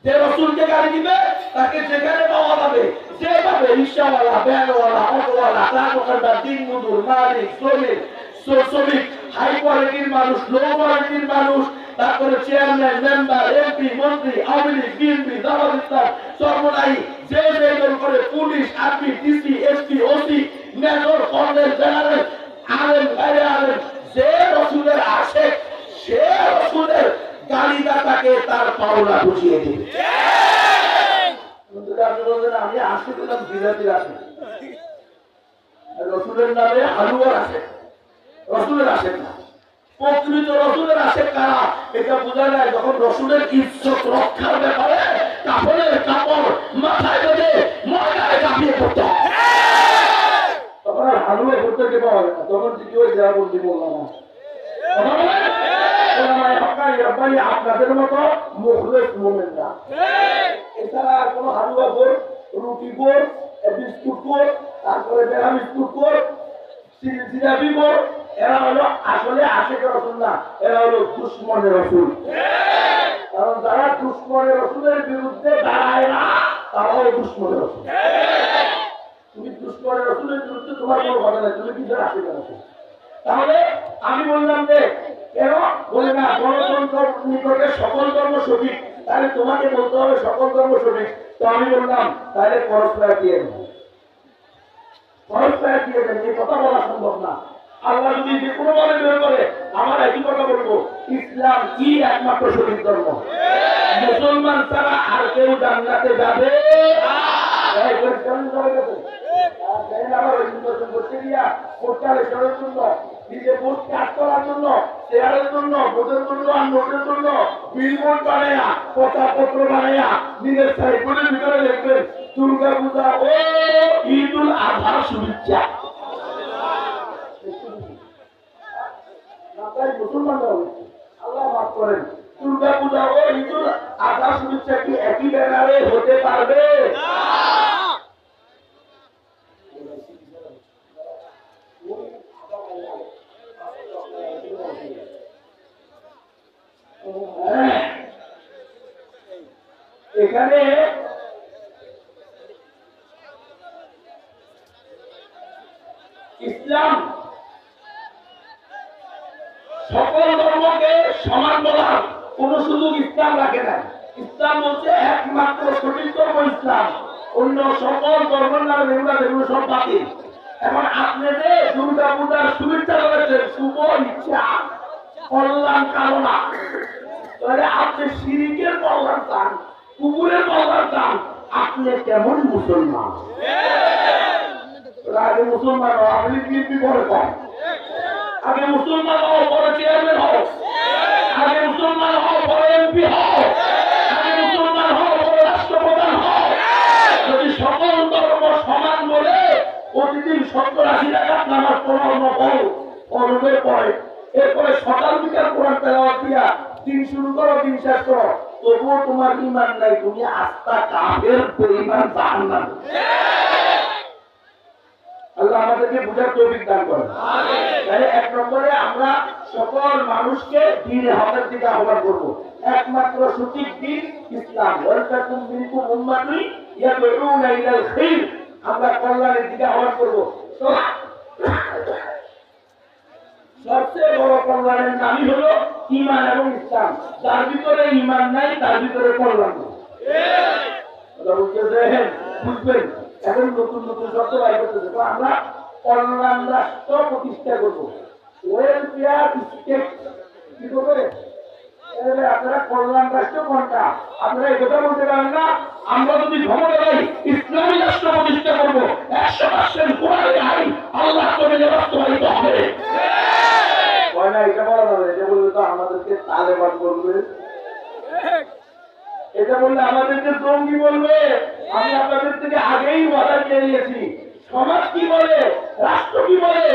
যে রসুলকে গাড়ি দিবে তাকে যেখানে পাওয়া যাবে, যেভাবে রিক্সাওয়ালা, ভ্যানওয়ালা, অটোওয়ালা, ট্রাক দোকানদার, দিন মজুর, মালিক, শ্রমিক, হাই কোয়ালিটির মানুষ, লো কোয়ালিটির মানুষ, তারপরে চেয়ারম্যান, মেম্বার, এমপি, মন্ত্রী, আওয়ামী লীগ, বিএনপি, জামাত ইসলাম, সর্বদাই যে বেতন করে police, army, DC, SP, OC, major, colonel, general, আলেম, বাইরে আলেম, যে রসুলের আশেক, সে রসুলের গালিদাতাকে তার পাওনা বুঝিয়ে দিবে। আমি আসে দিলাম বিরাটির আসে, রসুলের নামে হালুয়ার আসে, রসুলের আসে না। প্রকৃত রসুলের আসে কারা এটা বোঝা যায় যখন রসুলের ইজ্জত রক্ষার ব্যাপারে কাপড়ের কাপড় মাথায় বেঁধে ময়দানে কাঁপিয়ে পড়তে হয়, তখন আর হালুয়া করতে পাওয়া যায় না। তখন কি ওই যারা বলছি বললাম আপনাদের মতো মুখলেস মোমেন না, এছাড়া আর কোন হালুয়া গোর, রুটি গোর, বিস্কুট গোর, তারপরে বেড়া বিস্কুট গোর, জিলাপি গোর, এরা হলো আসলে আশেকের রসুল না, এরা হলো দুশ্মনের রসুল। কারণ যারা দুশ্মনের রসুলের বিরুদ্ধে দাঁড়ায় না তারাও দুশ্মনের রসুল। তুমি দুশ্মনের রসুলের বিরুদ্ধে তোমার কোনো কথা নাই, তুমি কি আশেকের রসুল। তাহলে আমি বললাম যে কেন বলে না গণতন্ত্র নিকটে সকল ধর্ম সঠিক, তাহলে তোমাকে বলতে হবে সকল ধর্ম সঠিক। তো আমি বললাম তাহলে পরস্পর দিয়ে দেন, পরস্পর দিয়ে দেন, এই কথা বলা সম্ভব না। আল্লাহ যদি যে কোনো ভাবে বের করে আমার একই কথা বলবো, ইসলাম কি একমাত্র সঠিক ধর্ম, মুসলমান ছাড়া আর কেউ জান্নাতে যাবে নিজে ভোট কাজ করার জন্য, শেয়ারের জন্য, ভোটের জন্য, আর নোটের জন্য বিলবোর্ড বানাইয়া, কথাপত্র বানাইয়া নিজের সাইকেলের ভিতরে লিখবেন দুর্গা পূজা ও ঈদুল আজহার শুভেচ্ছা। মুসলমানরা আল্লাহ মাফ করেন, দুর্গা পূজা ও ঈদুল আজহার শুভেচ্ছা কি একই ব্যানারে হতে পারবে? এখানে ইসলাম সকল ধর্মকে সমান বলার কোন সুযোগ ইসলাম রাখে না। ইসলাম বলছে একমাত্র সঠিক ধর্ম ইসলাম, অন্য সকল ধর্মের নামে যেগুলো সব বাতিল। এখন আপনি যে দুর্গা পূজার শুভেচ্ছা করেছেন, শুভ ইচ্ছা, কল্যাণ কামনা, তাহলে আপনি শিরিকের কল্যাণ চান, কুকুরের কল্যাণ চান, আপনি কেমন মুসলমান? আগে মুসলমান হও, আপনি বিএনপি করে কম, আগে মুসলমান হও পরে চেয়ারম্যান হও, আগে মুসলমান হও পরে এমপি হও, আগে মুসলমান হও পরে রাষ্ট্রপ্রধান হও। যদি সকল ধর্ম সমান বলে প্রতিদিন 70-80 রাকাত নামাজ পড়ার পরে এরপরে সকাল বিকাল কোরআন তেলাওয়াত দিয়া দিন শুরু করো, দিন শেষ করো, তবুও তোমার ঈমান নাই, তুমি আস্থা কাফের, বেঈমান, জাহান্নাম। আল্লাহ আমাদেরকে বুঝার তৌফিক দান করেন। তাহলে এক নম্বরে আমরা সকল মানুষকে দ্বীনে হকের দিকে আহ্বান করব। একমাত্র সঠিক দ্বীন ইসলাম। ওয়ালতাকুম মিনকুম উম্মাতুন ইয়াদউনা ইলাল খায়র, আমরা কল্যাণের দিকে আহ্বান করব। সবচেয়ে বড় কল্যাণের নামই হলো ঈমান এবং ইসলাম। যার ভিতরে ঈমান নাই তার ভিতরে কল্যাণ নেই। কথা বুঝতেছেন? বুঝবেন? এখন নতুন নতুন শব্দ বাইর করতেছে। আমরা কল্যাণ রাষ্ট্র প্রতিষ্ঠা করবো, ওয়েলফেয়ার স্টেট কি করবে? আপনারা কল্যাণ রাষ্ট্র কোনটা? আপনারা এই কথা বলতে পারেন না। আমরা যদি ক্ষমতা পাই ইসলামী রাষ্ট্র প্রতিষ্ঠা করবো, 100% কোরআনের আইন আল্লাহ করে বাস্তবায়িত হবে। না এটা বলা যাবে, এটা বললে তো আমাদেরকে তালেবান বলবে, এটা বললে আমাদেরকে জঙ্গি বলবে। আমি আপনাদের থেকে আগেই ওয়াদা দিয়ে দিয়েছি, সমাজ কি বলে, রাষ্ট্র কি বলে,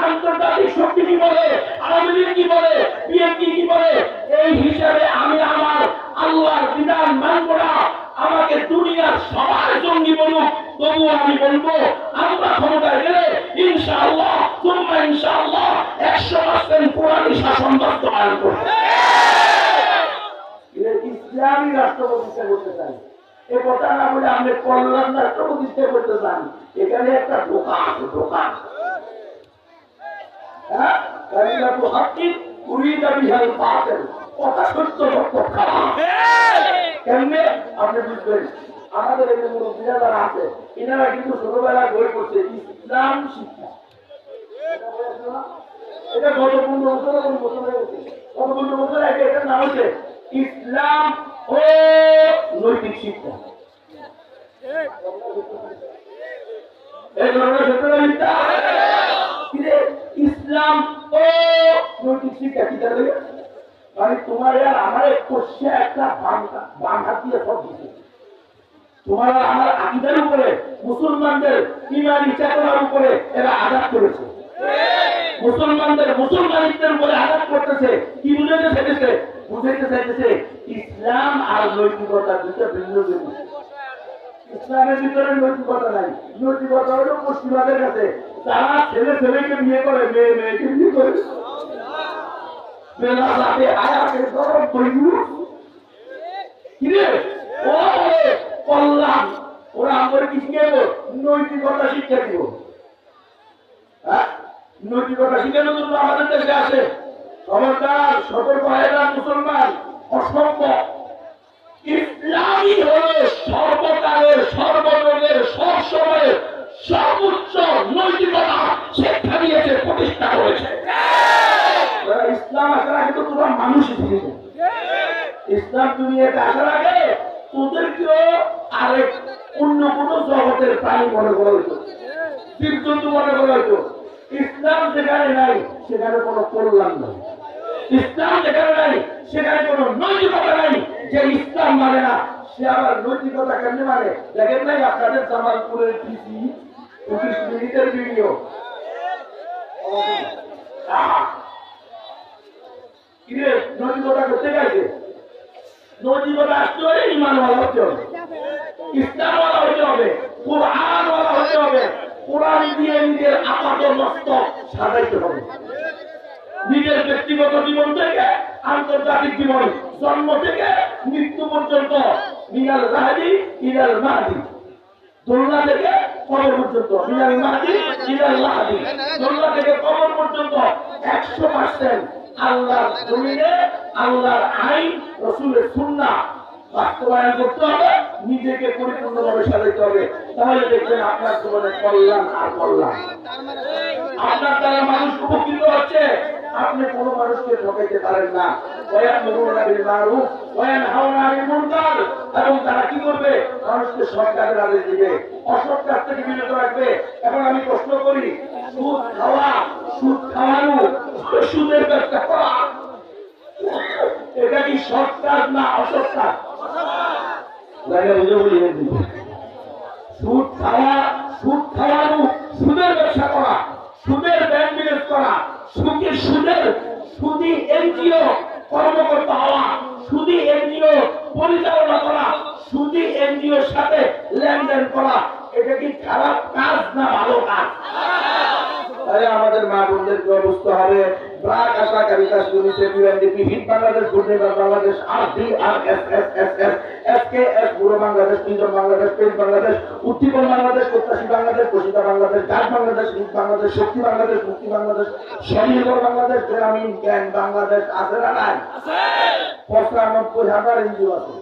আন্তর্জাতিক শক্তি কি বলে, আওয়ামী লীগ কি বলে, বিএনপি কি বলে, এই হিসাবে আমি আমার আল্লাহর বিধান মানব না। আমাকে দুনিয়ার সবাই জঙ্গি বলুক, তবুও আমি বলবো আমরা ক্ষমতায় গেলে ইনশাআল্লাহ সুম্মা ইনশাআল্লাহ 100% কোরআনী শাসন বাস্তবায়ন করব। ইসলামী রাষ্ট্র প্রতিষ্ঠা করতে চাই। এ কথা না বলে আপনি কল্যাণ রাষ্ট্র প্রতিষ্ঠা করতে চান, এখানে একটা ধোঁকা আছে, ধোঁকা। হ্যাঁ, কথা সত্য কেমনে আপনি বুঝবেন। আমাদের এই মুরব্বীরা যারা আছে এনারা কিন্তু ছোটবেলায় বই করছে ইসলাম শিক্ষা। এটা গত 15 বছর গত 15 বছর আগে এটার নাম হচ্ছে ইসলাম ও নৈতিক শিক্ষা। ইসলাম ও নৈতিক শিক্ষা কি জানো? মানে তোমার আর আমার কষে একটা বাংলা দিয়ে সব দিচ্ছে। তোমার আর আমার আকিদার উপরে, মুসলমানদের ইমানি চেতনার উপরে এরা আঘাত করেছে। মুসলমানিত্বের উপরে আঘাত করতেছে। কি বুঝাইতে চাইতেছে? বুঝাইতে চাইতেছে ইসলাম আর নৈতিকতা দুটো ভিন্ন জিনিস। ইসলামের ভিতরে নৈতিকতা নাই। নৈতিকতা হলো পশ্চিমাদের কাছে, তারা ছেলে ছেলেকে বিয়ে করে, মেয়ে মেয়েকে বিয়ে করে। ওরা আমাদের কি শিখাইব? নৈতিকতা শিক্ষা দিব। হ্যাঁ, নৈতিকতা শিখানোর জন্য আমাদের দেশে আছে। খবরদার, সতর্ক হয়ে যান মুসলমান, অসম্ভব। ইসলামই হল সর্বকালের, সর্বযুগের, সবসময়ের সর্বোচ্চ নৈতিকতা শিক্ষা দিয়েছে, প্রতিষ্ঠা করেছে। ইসলাম আসার আগে তো তোমরা মানুষই ছিল। ইসলাম দুনিয়াতে আসার আগে তোদেরকেও আরেক অন্য কোন জগতের প্রাণী মনে করা হইতো, জীবজন্তু মনে করা হইতো। ইসলাম যেখানে নাই সেখানে কোনো কল্যাণ নাই। ইসলাম যেখানে নাই সেখানে কোনো নৈতিকতা নাই। যে ইসলাম মানে না সে আবার নৈতিকতা কেমনে মানে? দেখেন নাই আপনাদের জামালপুরের টিসি 25 মিনিটের ভিডিও, নৈতিকতা করতে গেছে। নৈতিকতা আসতে হলে ইমানওয়ালা হতে হবে, ইসলামওয়ালা হতে হবে, কোরআনওয়ালা হতে হবে। কোরআন দিয়ে নিজের আপাত মস্তক সাজাইতে হবে। নিজের ব্যক্তিগত জীবন থেকে আন্তর্জাতিক জীবন, জন্ম থেকে মৃত্যু পর্যন্ত, মিনাল রাহাদি ইলাল মাহদি, দোলনা থেকে কবর পর্যন্ত, মিনাল মাহদি ইলাল লাহাদি, দোলনা থেকে কবর পর্যন্ত 100% আল্লাহর জমিনে আল্লাহর আইন, রাসূলের সুন্নাহ বাস্তবায়ন করতে হবে, নিজেকে পরিপূর্ণভাবে সাজাইতে হবে। তাহলে দেখবেন আপনার জীবনে কল্যাণ আর কল্যাণ। আপনার দ্বারা মানুষ উপকৃত হচ্ছে। আপনি কোনো মানুষকে ঠকাইতে পারেন না। এবং তারা কি করবে? মানুষকে সৎ কাজের আদেশ দিবে, অসৎ কাজ থেকে বিরত রাখবে। এখন আমি প্রশ্ন করি, সুদ খাওয়া, সুদ খাওয়ানো, সুদের ব্যবসা করা, এটা কি সৎ কাজ না অসৎ কাজ? সুদ খাওয়া, সুদ খাওয়ানো, সুদের ব্যবসা করা, সুদের ব্যাংক বিনিয়োগ করা, সুদী এনজিও কর্মকর্তা হওয়া, সুদী এনজিও পরিচালনা করা, সুদী এনজিওর সাথে লেনদেন করা, এটা কি খারাপ কাজ না ভালো কাজ? তাই আমাদের মা বোনদেরকে বুঝতে হবে। BRAC ASA Caritas UNICEF, UNDP, HEED Bangladesh, Good Neighbors Bangladesh, আরডিআরএসএসএস, এসকেএস, বুড়ো বাংলাদেশ, পিজন বাংলাদেশ, পেজ বাংলাদেশ, উদ্দীপন বাংলাদেশ, প্রত্যাশী বাংলাদেশ, প্রসিদ্ধা বাংলাদেশ, গাছ বাংলাদেশ, হিট বাংলাদেশ, শক্তি বাংলাদেশ, মুক্তি বাংলাদেশ, স্বনির্ভর বাংলাদেশ, গ্রামীণ জ্ঞান বাংলাদেশ আছে না নাই? 95,000 এনজিও আছে।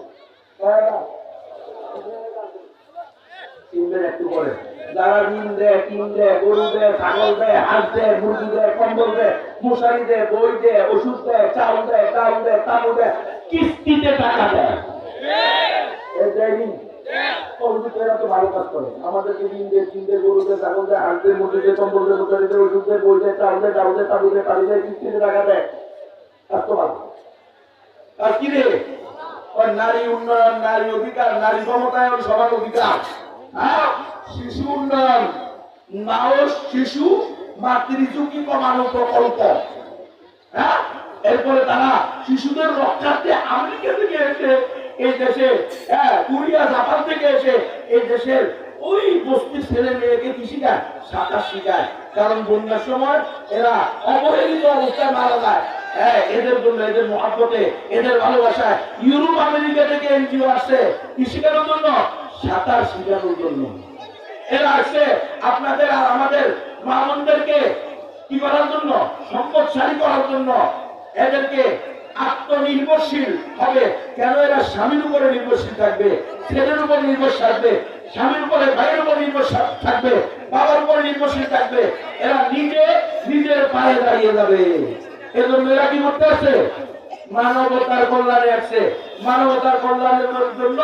একটু করে যারা ঋণ দেয়, টিন দেয়, গরু দেয়, ছাগল দেয়, হাঁস দেয়, মুরগি দেয়, কম্বল দেয়, মশারি দেয়, বই দেয়, ওষুধ দেয়, চাউল দেয়, ডাল দেয়, তাবু দেয়, কিস্তিতে টাকা দেয়, তো ভালো কাজ করে। আমাদেরকে ঋণ দেয়, টিন দেয়, গরু দেয়, ছাগল দেয়, হাঁস দেয়, মুরগি দেয়, কম্বল দেয়, মশারি দেয়, ওষুধ দেয়, বই দেয়, চাউল দেয়, ডাল দেয়, তাবু দেয়, পানি দেয়, কিস্তিতে টাকা দেয়। কাজ তো ভালো। আর কি রে? নারী উন্নয়ন, নারী অধিকার, নারী ক্ষমতায়ন, সবার অধিকার, শিশু উন্নয়ন, নাওস শিশু মাতৃঝুঁকি কমানো প্রকল্প। এরপরে তারা শিশুদের রক্ষার্থে আমেরিকা থেকে এসে এই দেশে, কোরিয়া, জাপান থেকে এসে এই দেশের ওই বস্তির ছেলে মেয়েকে কি শিখায়? সাঁতার শিখায়। কারণ বন্যার সময় এরা অবহেলিত অবস্থায় মারা যায়। এদের জন্য, এদের মহাব্বতে, এদের ভালোবাসায় ইউরোপ আমেরিকা থেকে এনজিও আসছে কি শেখানোর জন্য? সাঁতার শেখানোর জন্য। এরা আসছে আপনাদের আর আমাদের মা বোনদেরকে কি করার জন্য? সম্পদশালী করার জন্য। এদেরকে আত্মনির্ভরশীল হবে। কেন? এরা স্বামীর উপরে নির্ভরশীল থাকবে, ছেলের উপর নির্ভরশীল থাকবে, স্বামীর উপরে ভাইয়ের উপর নির্ভরশীল থাকবে, বাবার উপরে নির্ভরশীল থাকবে। এরা নিজের পায়ে দাঁড়িয়ে যাবে। এজন্য এরা কি করতে আছে? মানবতার কল্যাণে আসছে। মানবতার কল্যাণের জন্য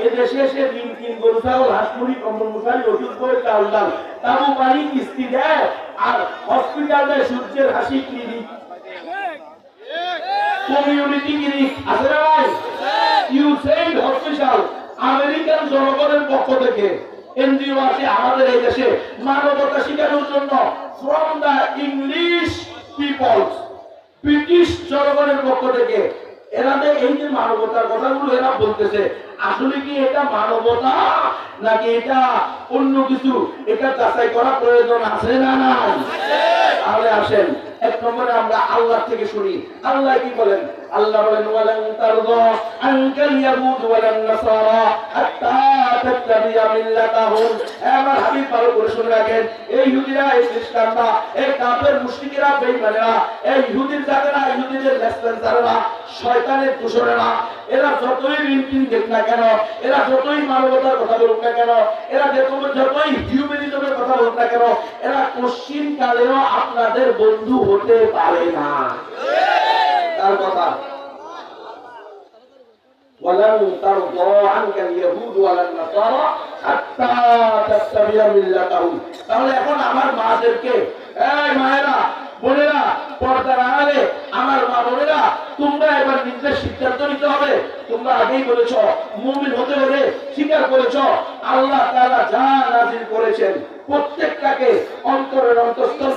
এদেশে এসে ডিম কিন, গরু ছাগল, হাঁস মুরগি, কম্বল মশারি, ওষুধ করে, চাল ডাল, তাবু পানি, কিস্তি দেয়, আর হসপিটাল দেয় সূর্যের হাসি ক্লিনিক, কমিউনিটি ক্লিনিক আছে না ভাই? ইউসেইড হসপিটাল আমেরিকান জনগণের পক্ষ থেকে এনজিও আছে আমাদের এই দেশে মানবতা শিখানোর জন্য। From the English peoples, British জনগণের পক্ষ থেকে। এরাদের এই যে মানবতার কথাগুলো এরা বলতেছে, আসলে কি এটা মানবতা নাকি এটা অন্য কিছু? এটা যাচাই করা প্রয়োজন আছে না নাই? তাহলে আসেন এক নম্বরে আমরা আল্লাহ থেকে শুনি। আল্লাহ কি বলেন? আল্লাহ বলেন ওয়ালান তারদা আনকাল ইয়াহুদ ওয়ালান নাসারা হাত্তা তাত্তাবিআ মিল্লাতাহুম। আমার হাবিব ভালো করে শুনে রাখেন, এই ইহুদিরা, এই খ্রিস্টানরা, এই কাফের মুশরিকরা, বেঈমানেরা, এই ইহুদির জাতেরা, ইহুদিদের লেসপেন্সাররা, শয়তানের দূষণেরা, এরা যতই রিনটিন দেখ না কেন, এরা যতই মানবতার কথা বলুক না কেন, এরা যতই হিউম্যানিজমের কথা বলুক না কেন, এরা কোশ্চিন কালেও আপনাদের বন্ধু হতে পারে না। তার কথা ওয়ালান তারদা আনকাল ইয়াহুদ ওয়ালান নাসারা হাত্তা তাত্তাবিআ মিল্লাতাহুম। তাহলে এখন আমার মাদেরকে, এই মায়েরা, বোনেরা, পর্দার আড়ালে আমার মা বোনেরা, তোমরা এবার নিজের সিদ্ধান্ত নিতে হবে। তোমরা আগেই বলেছ মুমিন হতে হলে স্বীকার করেছ আল্লাহ তাআলা যা নাযিল করেছেন প্রত্যেকটাকে অন্তরের অন্তঃস্থল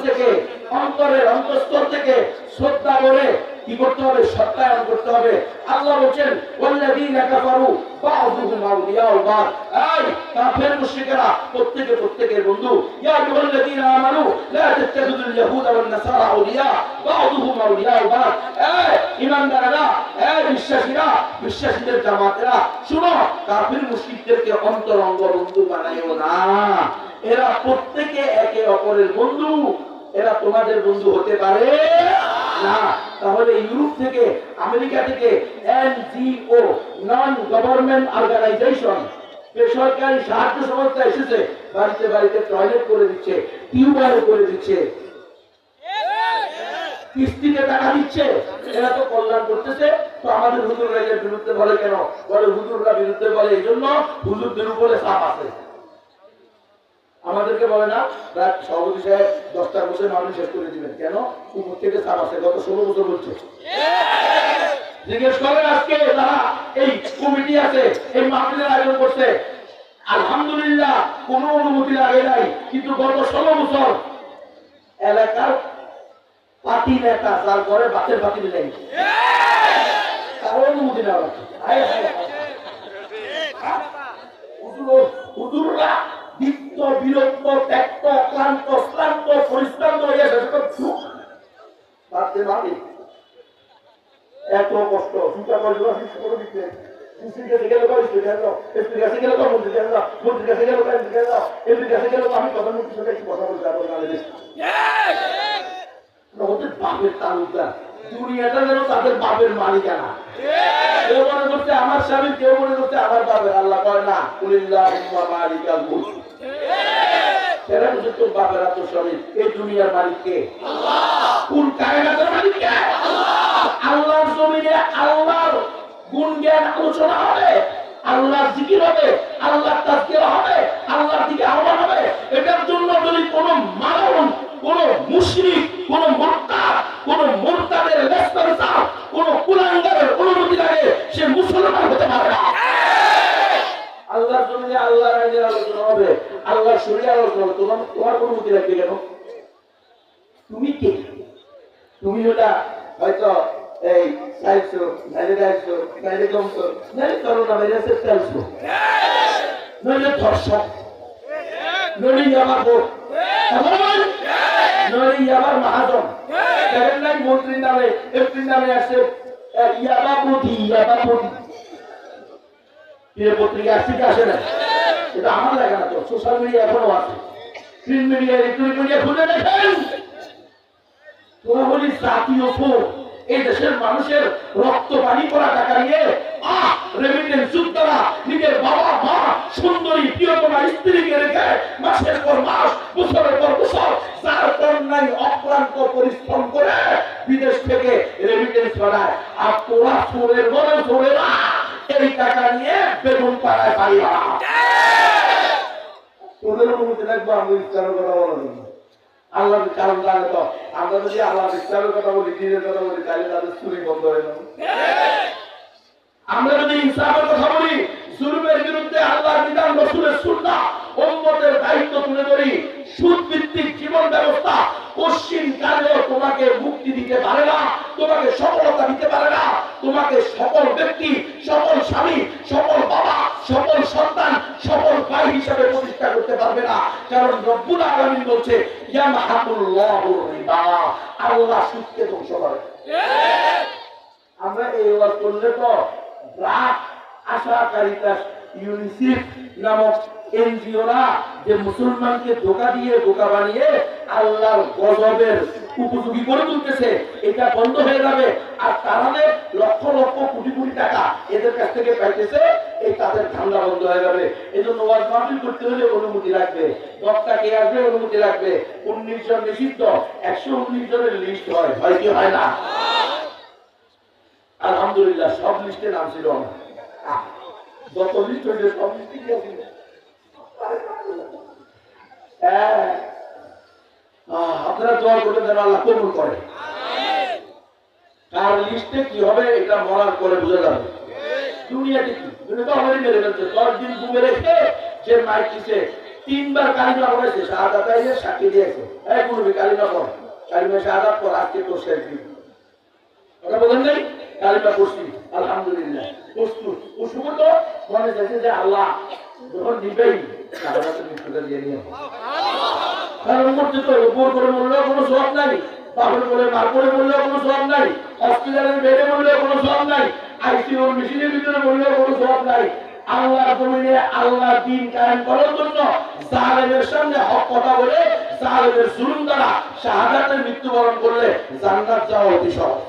থেকে শ্রদ্ধা করে কি করতে হবে? সত্যায়ন করতে হবে। আল্লাহ বলেন ওয়াল্লাযীনা কাফারু বা'যুহুম আউলিয়াউ বা'দ। এই কাফের মুশরিকরা প্রত্যেকের বন্ধু। ইয়া আইয়ুহাল্লাযীনা আমানু লা তাত্তাখিযুল ইয়াহুদা ওয়ান নাসারা আউলিয়া বা'যুহুম আউলিয়াউ বা'দ। এই ঈমানদাররা, এই বিশ্বাসীদের জামাতেরা, শুনো, কাফের মুশরিকদেরকে অন্তরঙ্গ বন্ধু বানাইও না। এরা প্রত্যেকে একে অপরের বন্ধু, এরা তোমাদের বন্ধু হতে পারে না। তাহলে ইউরোপ থেকে, আমেরিকা থেকে এনজিও, নন গভর্নমেন্ট অর্গানাইজেশন, বেসরকারি সাহায্য সংস্থা এসেছে, বাড়িতে বাড়িতে টয়লেট করে দিচ্ছে, টিউবওয়েল করে দিচ্ছে, কিস্তিতে টাকা দিচ্ছে। এরা তো কল্যাণ করতেছে। তো আমাদের হুজুররা এর বিরুদ্ধে বলে কেন? বলে হুজুররা বিরুদ্ধে বলে এই জন্য হুজুরদের উপরে চাপ আছে। আমাদেরকে বলে না রাত সভাপতি সাহেব 10টার বছর মানুষ শেষ করে দিবেন, কেন? উপর থেকে চাপ আছে। গত 16 বছর বলছে। জিজ্ঞেস করেন আজকে যারা এই কমিটি আছে, এই মাহফিলের আয়োজন করছে, আলহামদুলিল্লাহ কোনো অনুমতি লাগে নাই, কিন্তু গত 16 বছর এলাকার পার্টি নেতা যার ঘরে বাতের পাতি নেই, তার অনুমতি নেওয়া হচ্ছে। হুজুররা দীপ্ত, বিরক্ত, ত্যক্ত, ক্লান্ত, শ্রান্ত, পরিশ্রান্ত হয়ে এত কষ্ট চিন্তা করে দিচ্ছে। আমি প্রধানমন্ত্রীর সাথে একটু কথা বলতে ওদের বাপের তালুকদার, দুনিয়াটা যেন তাদের বাপের মালিকানা। কেউ মনে করছে আমার স্বামী, কেউ মনে করছে আমার বাপের। আল্লাহ কয় না, কুলিল্লাহুম্মা মালিকাল মুলক। সেরা বুঝে তোর বাপের এত স্বামী, এই দুনিয়ার মালিক কে? আল্লাহ। কোন কায়নাতের মালিক কে? আল্লাহ। আল্লাহর জমিনে আল্লাহর গুণ জ্ঞান আলোচনা হবে, আল্লাহর জিকির হবে, আল্লাহর তাজকিরা হবে, আল্লাহর দিকে আহ্বান হবে। এটার জন্য যদি কোন মালাউন, কোন মুশরিক, কোন মুরতাদ, কোন মুরতাদের লেসপেন্সার, কোন কুলাঙ্গারের অনুমতি লাগে, সে মুসলমান হতে পারে না। আল্লাহর জমিনে আল্লাহর আইনের আলোচনা হবে, আল্লাহর শরীয়তের আলোচনা হবে। তোমার অনুমতি লাগবে কেন? তুমি কে? তুমি ওটা হয়তো এই চাইছো, নাইলে চাইছো, নাইলে কমছো, নাইলে করো না, নাইলে চাইছো, নাইলে ধর্ষক, নাইলে ইয়ামাখোর, এমন নইলে ইয়াবার মহাজন দেখেন নাই মন্ত্রীর নামে এমপির নামে আসছে ইয়াবাপতি পত্রিকা আসছে কি আসে না? এটা আমার লেখা না, তো সোশ্যাল মিডিয়া এখনো আছে, প্রিন্ট মিডিয়া ইলেকট্রনিক মিডিয়া খুলে দেখেন। তোরা বলি জাতীয় ফোন, এই দেশের মানুষের রক্ত পানি করা টাকা নিয়ে রেমিটেন্স যোদ্ধারা নিজের বাবা মা সুন্দরী প্রিয়তমা স্ত্রীকে রেখে মাসের পর মাস বছরের পর বছর যার কন্যায় অক্লান্ত পরিশ্রম করে বিদেশ থেকে রেমিটেন্স করায়। আর তোরা চোরের মনে চোরেরা এই টাকা নিয়ে বেগুন পাড়ায় পাইবা। তোদের অনুমতি দেখবো আমি ইচ্ছার কথা বলা আল্লাহর কারণ জানে তো। আমরা যদি আল্লাহর ইসলামের কথা বলি, দিনের কথা বলি, তাহলে তাদের চুরি বন্ধ হয়ে যাবে। আমরা যদি ইনসাফের কথা বলি, জুলুমের বিরুদ্ধে আল্লাহর বিধান, রাসূলের সুন্নাহ, উম্মতের দায়িত্ব তুলে ধরি, সুদ ভিত্তিক জীবন ব্যবস্থা পশ্চিম কালেও তোমাকে মুক্তি দিতে পারে না, তোমাকে সফলতা দিতে পারে না, তোমাকে সকল ব্যক্তি, সকল স্বামী, সকল বাবা, সকল সন্তান, সকল ভাই হিসাবে প্রতিষ্ঠা করতে পারবে না। কারণ রব্বুল আলামিন বলছে ইয়ামহাকুল্লাহুর রিবা, আল্লাহ সুদকে ধ্বংস করে। আমরা এই ওয়াজ করলে তো রাত আশা কারিতাস ইউনিসেফ নামক এনজিওরা যে মুসলমানকে ধোঁকা দিয়ে বোকা বানিয়ে আল্লাহর গজবের উপযোগী করে তুলতেছে, এটা বন্ধ হয়ে যাবে। আর তারা লক্ষ লক্ষ কোটি কোটি টাকা এদের কাছ থেকে পাইতেছে, এই তাদের ধান্দা বন্ধ হয়ে যাবে। এই জন্য ওয়াজ মাহফিল করতে হলে অনুমতি লাগবে, বক্তা কে আসবে অনুমতি লাগবে। 19 জন নিষিদ্ধ, 119 জনের লিস্ট হয়, হয় কি হয় না? আলহামদুলিল্লাহ সব লিস্টে নাম ছিল না, যত লিস্ট হয়েছে সব লিস্টে কি আছে? আপনারা দোয়া করলে যেন আল্লাহ কবুল করে। কার লিস্টে কি হবে এটা মরার পরে বোঝা যাবে। দুনিয়াতে কি, দুনিয়া তো আমারই মেরে ফেলছে। 10 দিন ঘুমে রেখে যে মাইক দিছে, 3 বার কালিমা পড়েছে, শাহাদাত আইলে সাক্ষী দিয়েছে, এই করবি কালিমা পড়, কালিমা শাহাদাত পড়, আজকে তোর শেষ দিন। কথা বলেন নাই? কালিমা পড়ছি আলহামদুলিল্লাহ, প্রস্তুত। ও সময় তো মনে চাইছে যে আল্লাহ যখন দিবেই শাহাদাতের মৃত্যুটা দিয়ে নিয়ে, কারণ মরতে তো উপর করে মরলেও কোনো সওয়াব নাই, বাপের বলে মার করে মরলেও কোনো সওয়াব নাই, হসপিটালের বেডে মরলেও কোনো সওয়াব নাই, আইসিইউর মেশিনের ভিতরে মরলেও কোনো সওয়াব নাই। আল্লাহর জমিনে আল্লাহর দ্বীন কায়েম করার জন্য জালেমের সামনে হক কথা বলে জালেমের জুলুম দ্বারা শাহাদাতের মৃত্যুবরণ করলে জান্নাত যাওয়া অতি সহজ।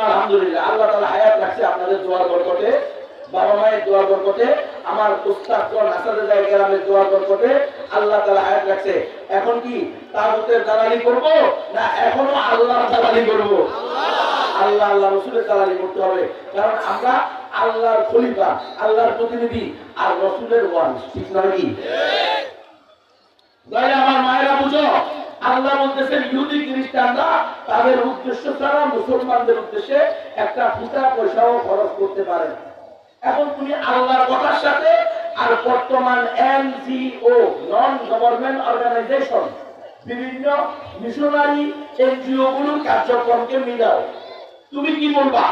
আলহামদুলিল্লাহ আল্লাহ তাআলা হায়াত রাখছে আপনাদের দোয়ার বরকতে, বাবা মায়ের দোয়ার বরকতে, আমার উস্তাদগণ আসাদে কেরামের দোয়ার বরকতে আল্লাহ তাআলা হায়াত রাখছে। এখন কি তাগুতের দালালি করব না এখনো আল্লাহর দালালি করব? আল্লাহ আল্লাহ রাসূলের দালালি করতে হবে। কারণ আমরা আল্লাহর খলিফা, আল্লাহর প্রতিনিধি আর রাসূলের ওয়ারিস, ঠিক নয় কি? তাই আমার মায়েরা বুঝো, আল্লাহ বলতেছেন ইহুদি খ্রিস্টানরা তাদের উদ্দেশ্য ছাড়া মুসলমানদের উদ্দেশ্যে একটা ফুটা পয়সাও খরচ করতে পারে না। এখন তুমি আল্লাহর কথার সাথে আর বর্তমান এনজিও, নন গভর্নমেন্ট অর্গানাইজেশন, বিভিন্ন মিশনারি এনজিও গুলোর কার্যক্রমকে মিলাও। তুমি কি বলবা?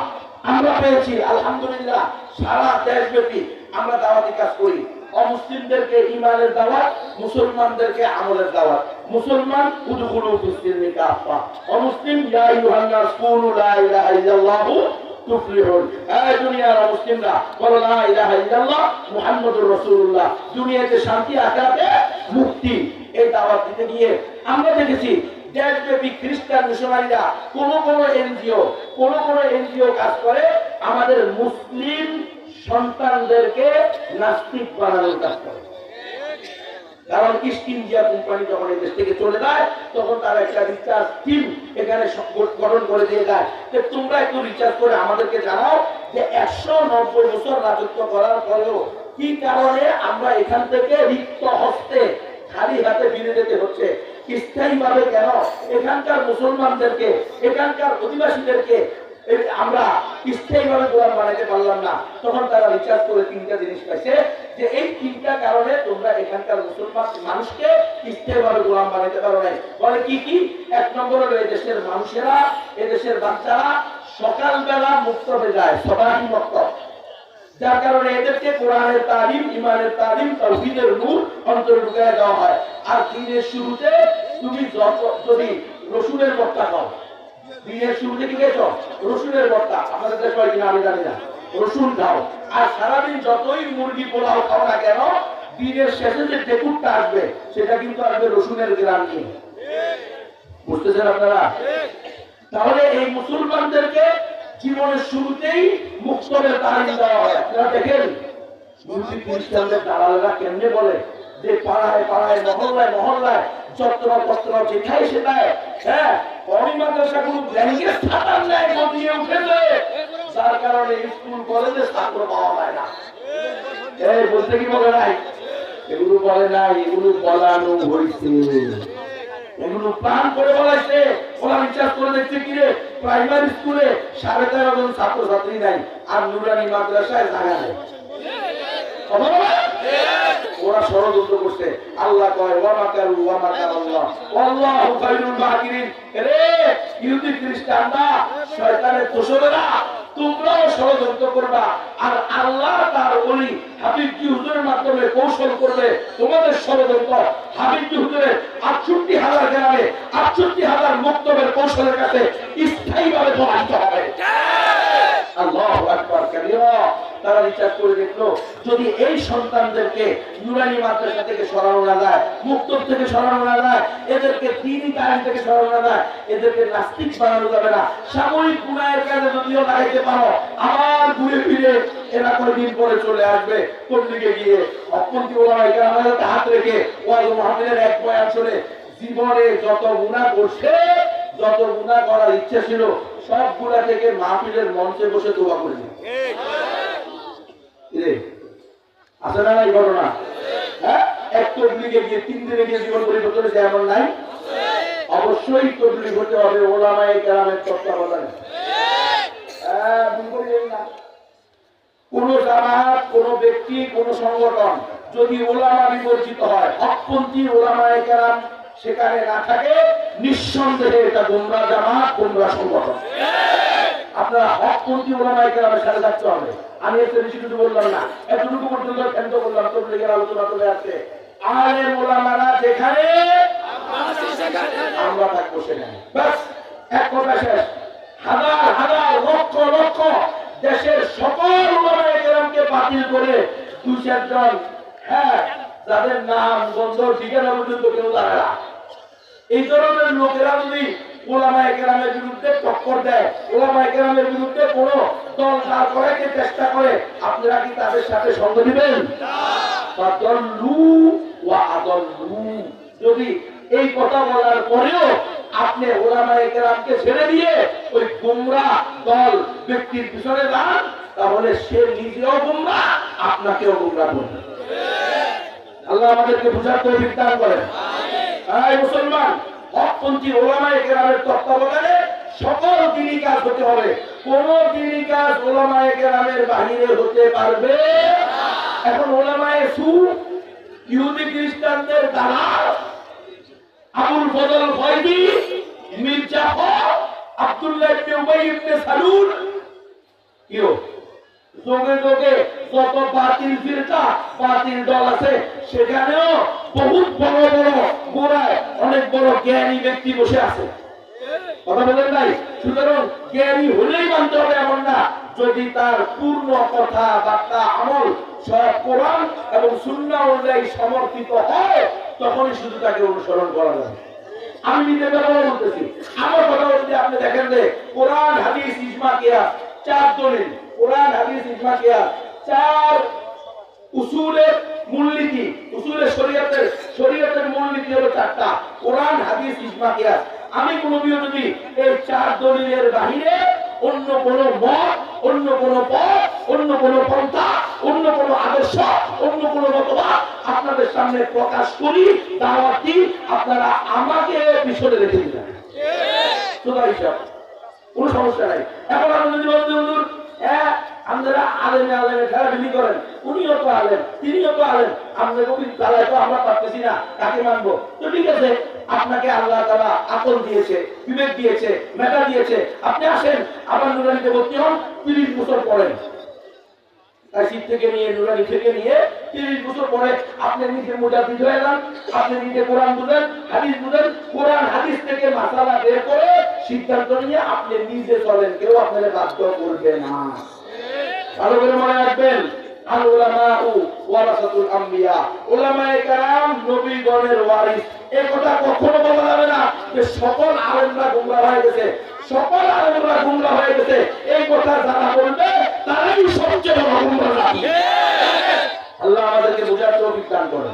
আমরা পেয়েছি আলহামদুলিল্লাহ, সারা দেশব্যাপী আমরা দাওয়াতি কাজ করি। অমুসলিমদেরকে ঈমানের দাওয়াত, মুসলমানদেরকে আমলের দাওয়াত। মুসলমান উদখুলু ফিস-সিলমি কাফা, অমুসলিম ইয়া আইয়ুহান নাস কুলু লা ইলাহা ইল্লাল্লাহু তুফলিহুন। এই দুনিয়ার মুসলিমরা বলো লা ইলাহা ইল্লাল্লাহ মুহাম্মাদুর রাসূলুল্লাহ, দুনিয়াতে শান্তি, আখিরাতে মুক্তি। এই দাওয়াত দিতে গিয়ে আমরা দেখেছি দেশব্যাপী খ্রিস্টান মিশনারিরা কোন এনজিও কাজ করে আমাদের মুসলিম সন্তানদেরকে নাস্তিক বানানোর কাজ করে। কারণ ইস্ট ইন্ডিয়া কোম্পানি যখন এই দেশ থেকে চলে যায় তখন তারা একটা রিচার্জ টিম এখানে গঠন করে দিয়ে যায় যে তোমরা একটু রিচার্জ করে আমাদেরকে জানাও যে 190 বছর রাজত্ব করার পরেও কি কারণে আমরা এখান থেকে রিক্ত হস্তে খালি হাতে ফিরে যেতে হচ্ছে, স্থায়ীভাবে কেন এখানকার মুসলমানদেরকে, এখানকার অধিবাসীদেরকে আমরা স্থায়ীভাবে গোলাম বানাইতে পারলাম না। তখন তারা রিচার্জ করে 3টা জিনিস পাইছে যে এই 3টা কারণে তোমরা এখানকার মুসলমান মানুষকে স্থায়ীভাবে গোলাম বানাইতে পারো নাই। বলে কি কি? 1 নম্বর হলো এদেশের মানুষেরা, এদেশের বাচ্চারা সকালবেলা মুক্তবে যায়, সবাই মুক্ত। যার কারণে এদেরকে কোরআনের তালিম, ইমানের তালিম, তাওহীদের নূর অন্তরে ঢুকায় দেওয়া হয়। আর দিনের শুরুতে তুমি যদি রসুনের বর্তা খাও, দিনের শুরুতে কি খেয়েছ? রসুনের বর্তা। আপনাদের দেশ হয় কিনা আমি জানি না। রসুন খাও, আর সারাদিন যতই মুরগি পোলাও খাও না কেন, দিনের শেষে যে টেকুরটা আসবে সেটা কিন্তু আসবে রসুনের গ্রাম নিয়ে। বুঝতেছেন আপনারা? তাহলে এই মুসলমানদেরকে জীবনের শুরুতেই মুক্তবের তালিম দেওয়া হয়। আপনারা দেখেন খ্রিস্টানদের দালালেরা কেমনে বলে যে পাড়ায় পাড়ায়, মহল্লায় মহল্লায়, চত্বর পত্র যেখায় সেটায়, হ্যাঁ, কওমি মাদ্রাসাগুলো ব্যাংকের ছাতার ন্যায় গতিয়ে উঠেছে, যার কারণে স্কুল কলেজে ছাত্র পাওয়া যায় না। এই বলতে কি বলে নাই? এগুলো বলে নাই, এগুলো বলানো হয়েছে, এগুলো প্ল্যান করে বলাইছে। ওরা রিচার্জ করে দেখছে কি রে, প্রাইমারি স্কুলে 13.5 জন ছাত্রছাত্রী নাই, আর নুরানি মাদ্রাসায় জায়গা নেই। ওরা ষড়যন্ত্র করছে। আল্লাহ কয় ওয়া মাকারু ওয়া মাকারাল্লাহ আল্লাহু খায়রুল মাকিরিন। রে ইহুদি খ্রিস্টানরা, শয়তানের দোসরেরা, তোমরাও ষড়যন্ত্র করবা, আর আল্লাহ তার ওলি হাবিবজি হুজুরের মাধ্যমে কৌশল করবে তোমাদের ষড়যন্ত্র। হাবিবজি হুজুরের 68,000 গ্রামে 68,000 মুক্তবের কৌশলের কাছে স্থায়ীভাবে পরাজিত হবে। আল্লাহু আকবার কাবীরা। তারা রিচার্জ করে দেখলো, যদি এই সন্তানদেরকে নুরানি মাদ্রাসা থেকে সরানো না যায়, মুক্তব থেকে সরানো না যায়, এদেরকে দ্বীনি তালিম থেকে সরানো না যায়, এদেরকে নাস্তিক বানানো যাবে না। সাময়িক গুনাহের কাজে যদিও লাগাইতে পারো, আবার ঘুরে ফিরে এরা কয়েকদিন পরে চলে আসবে তবলিগে গিয়ে হকপন্থী ওলামায়ে কেরামের হাতে হাত রেখে ওয়াজ মাহফিলের এক বয়ান শুনে জীবনে যত গুনাহ করছে, যত গুনাহ করার ইচ্ছা ছিল, সব গুনাহ থেকে মাহফিলের মঞ্চে বসে দোয়া করেছে। আছে না এই ঘটনা? হ্যাঁ, এক তবলিগে গিয়ে 3 দিনে গিয়ে জীবন পরিবর্তন হয়েছে এমন নাই? অবশ্যই তবলিগ হতে হবে ওলামায়ে কেরামের তত্ত্বাবধানে। কোন জামাত, কোন ব্যক্তি, কোন সংগঠন যদি ওলামা বিবর্জিত হয়, হকপন্থী ওলামায়ে কেরাম সেখানে না থাকে, নিঃসন্দেহে এটা গোমরা জামাত, গোমরা সংগঠন। আপনারা হকপন্থী ওলামায়ে কেরামের সাথে থাকতে হবে। আমি এসে বেশি কিছু বললাম না, এতটুকু পর্যন্ত খেয়াল করলাম। তবলিগের আলোচনা চলে আসছে, আলেম ওলামারা যেখানে আমরা থাকবো সেখানে। ব্যাস, এক কথা শেষ। হাজার হাজার লক্ষ লক্ষ দেশের সকল ওলামায়ে কেরামকে বাতিল করে 2-4 জন, হ্যাঁ, যাদের নাম গন্ধ ঠিকানা পর্যন্ত কেউ জানে না, এই ধরনের লোকেরা যদি ওলামায়ে কেরামের বিরুদ্ধে টক্কর দেয়, ওলামায়ে কেরামের বিরুদ্ধে কোন দল দাঁড় করাইতে চেষ্টা করে, আপনারা কি তাদের সাথে সঙ্গ দিবেন? যদি এই কথা বলার পরেও আপনি ওলামায়ে কেরামকে ছেড়ে দিয়ে ওই গোমরা দল ব্যক্তির পিছনে যান, তাহলে সে নিজেও গোমরা, আপনাকেও গোমরা করবে। আল্লাহ আমাদেরকে বুঝার তৌফিক দান করেন। এই মুসলমান, হকপন্থী ওলামায়ে কেরামের তত্ত্বাবধানে সকল দ্বীনি কাজ হতে হবে। কোন দ্বীনি কাজ ওলামায়ে কেরামের বাহিরে হতে পারবে না। এখন ওলামায়ে সু, ইহুদি খ্রিস্টানদের দালাল, আবুল ফজল ফয়দি, মীর জাফর, আব্দুল্লাহ ইবনে উবাই ইবনে সালুল, কিও যোগে যোগে যত বাতিল ফিরকা, বাতিল দল আছে, সেখানেও বহুত বড় বড় গোড়ায় অনেক বড় জ্ঞানী ব্যক্তি বসে আছে। কথা বলেন নাই? সুতরাং জ্ঞানী হলেই মানতে হবে এমন না, যদি তার পূর্ণ কথা বার্তা আমল সব কোরআন এবং সুন্নাহ অনুযায়ী সমর্থিত হয়, তখনই শুধু তাকে অনুসরণ করা যাবে। আমি নিজে ব্যবহার করতেছি, আমার কথা যদি আপনি দেখেন যে কোরআন হাদিস ইজমা কিয়াস 4 দলিল, কোরআন হাদিস ইজমা কিয়াস 4 উসুলের মূলনীতি, উসুলের শরীয়তের মূলনীতি হলো 4টা, কোরআন হাদিস ইজমা কিয়াস। আমি কোনদিনও যদি এই 4 দলিলের বাহিরে অন্য কোন মত, অন্য কোন পথ, অন্য কোন পন্থা, অন্য কোন আদর্শ, অন্য কোন মতবাদ আপনাদের সামনে প্রকাশ করি, দাওয়াত দিই, আপনারা আমাকে পিছনে রেখে দিবেন। সুতরাং হিসাব কোনো সমস্যা নাই। এখন আপনি যদি বলেন হুজুর, হ্যাঁ আপনারা আলেমে আলেমে খেলাধুলি করেন, উনিও তো আলেম, তিনিও তো আলেম, আপনাদের কবি তালায় তো আমরা পারতেছি না, কাকে মানবো? তো ঠিক আছে, আপনাকে আল্লাহ তাআলা আকল দিয়েছে, বিবেক দিয়েছে, মেধা দিয়েছে, আপনি আসেন, আবার নুরানিতে ভর্তি হন, 30 বছর পড়েন, কাশির থেকে নিয়ে নুরানি থেকে নিয়ে 30 বছর পরে আপনি নিজে মুজাদ্দিদ হয়ে যান, আপনি নিজে কোরআন বুঝেন, হাদিস বুঝেন, কোরআন হাদিস থেকে মাসালা বের করে সিদ্ধান্ত নিয়ে আপনি নিজে চলেন, কেউ আপনাকে বাধ্য করবে না। ভালো করে মনে রাখবেন, আল উলামাউ ওয়ারাসাতুল আম্বিয়া, উলামায়ে কেরাম নবীগণের ওয়ারিস। এই কথা কখনো বলা যাবে না যে সকল আলেমরা গোমরাহ হয়ে গেছে, সকল আলেমরা গোমরাহ হয়ে গেছে। এই কথা যারা বলবে তারাই সবচেয়ে বড় গোমরাহ। আল্লাহ আমাদেরকে বোঝার তৌফিক দান করেন।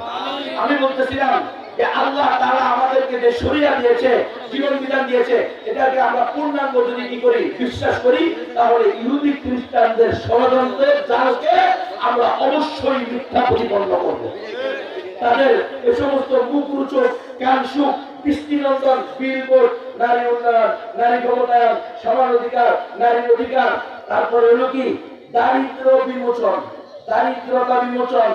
আমি বলতেছিলাম যে আল্লাহ তাআলা আমাদেরকে যে শরিয়া দিয়েছে, জীবন বিধান দিয়েছে, এটাকে আমরা পূর্ণাঙ্গ যদি কি করি, বিশ্বাস করি, তাহলে ইহুদি খ্রিস্টানদের ষড়যন্ত্রের জালকে আমরা অবশ্যই মিথ্যা প্রতিপন্ন করব। তাদের এই সমস্ত মুখরোচক কানসুক দৃষ্টিনন্দন বিলবোর্ড, নারী উন্নয়ন, নারী ক্ষমতায়ন, সমান অধিকার, নারীর অধিকার, তারপরে হলো কি দারিদ্র বিমোচন, দারিদ্রতা বিমোচন,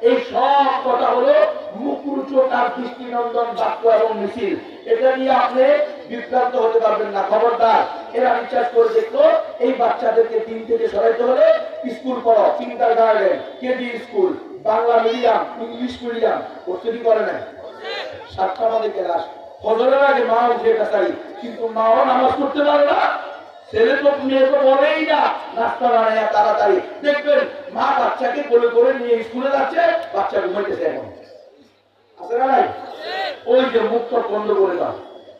এই সব কথা হলো মুখরোচক আর দৃষ্টিনন্দন বাক্য এবং মিছিল। এটা নিয়ে আপনি বিভ্রান্ত হতে পারবেন না। খবরদার, এরা বিশ্বাস করে দেখলো এই বাচ্চাদেরকে দিন থেকে সরাইতে হলে স্কুল পড়ো, kindergarten, KG school, Bangla medium, English medium, প্রস্তুতি করে নেয়। 7টা বাজে ক্লাস, ফজরের আগে মা উঠে কাছাই, কিন্তু মাও নামাজ পড়তে পারে না, ছেলে তো মেয়ে তো বলেই না, নাস্তা বানায় তাড়াতাড়ি। দেখবেন মা বাচ্চাকে কোলে করে নিয়ে স্কুলে যাচ্ছে, বাচ্চা ঘুমাইতেছে। এখন আছে না নাই? ওই যে মুক্ত বন্ধ করে দাও।